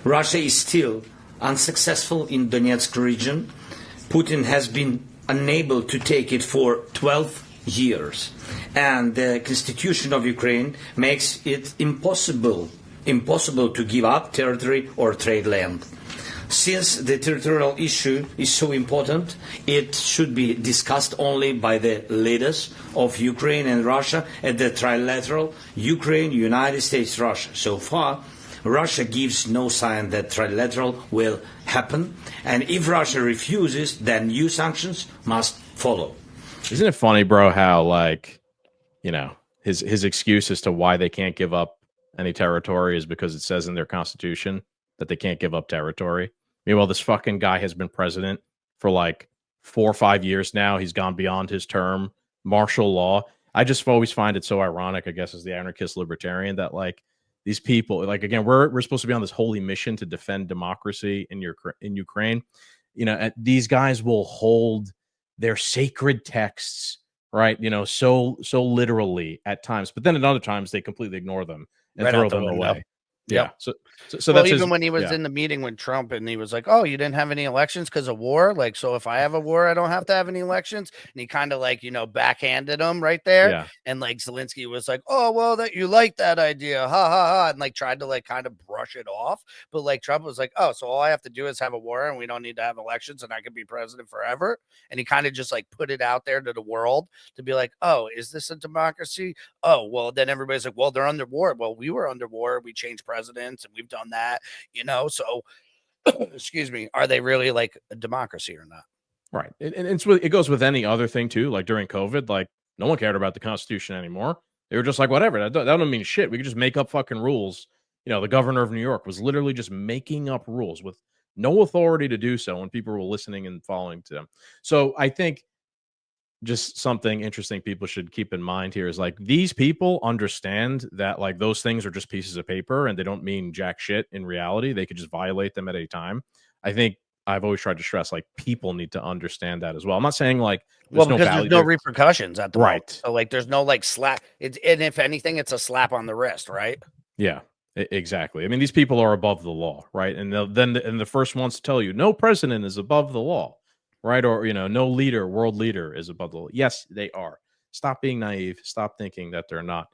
Russia is still unsuccessful in Donetsk region. Putin has been unable to take it for 12 years. And the constitution of Ukraine makes it impossible to give up territory or trade land. Since the territorial issue is so important, it should be discussed only by the leaders of Ukraine and Russia at the trilateral Ukraine, United States, Russia. So far, Russia gives no sign that trilateral will happen, and if Russia refuses, then new sanctions must follow. Isn't it funny, bro, how, like, you know, his excuse as to why they can't give up any territory is because it says in their constitution that they can't give up territory. Meanwhile, this fucking guy has been president for like 4 or 5 years now. He's gone beyond his term. Martial law. I just always find it so ironic, I guess, as the anarchist libertarian, that like these people, like, again, we're supposed to be on this holy mission to defend democracy in Ukraine. You know, these guys will hold their sacred texts, right? You know, so literally at times, but then at other times they completely ignore them and throw them away. Yeah. So well, that's even when he was in the meeting with Trump and he was like, oh, you didn't have any elections because of war. Like, so if I have a war, I don't have to have any elections. And he kind of like, you know, backhanded him right there. Yeah. And like Zelenskyy was like, oh, well, that you like that idea. Ha ha ha. And like tried to like kind of brush it off. But like Trump was like, oh, so all I have to do is have a war and we don't need to have elections and I can be president forever. And he kind of just like put it out there to the world to be like, oh, is this a democracy? Oh, well, then everybody's like, well, they're under war. Well, we were under war. We changed presidents and we've done that, you know, so excuse me, are they really like a democracy or not? Right. And it goes with any other thing too. Like during COVID, like no one cared about the Constitution anymore. They were just like, whatever, that don't mean shit. We could just make up fucking rules. You know, the governor of New York was literally just making up rules with no authority to do so when people were listening and following to them. So I think just something interesting people should keep in mind here is like these people understand that like those things are just pieces of paper and they don't mean jack shit in reality. They could just violate them at any time. I think I've always tried to stress like people need to understand that as well. I'm not saying like there's no repercussions at the right moment. So like there's no like slap. And if anything, it's a slap on the wrist, right? Yeah, exactly. I mean, these people are above the law, right? And then the first ones to tell you no president is above the law. Right. Or, you know, no world leader is above the law. Yes, they are. Stop being naive. Stop thinking that they're not.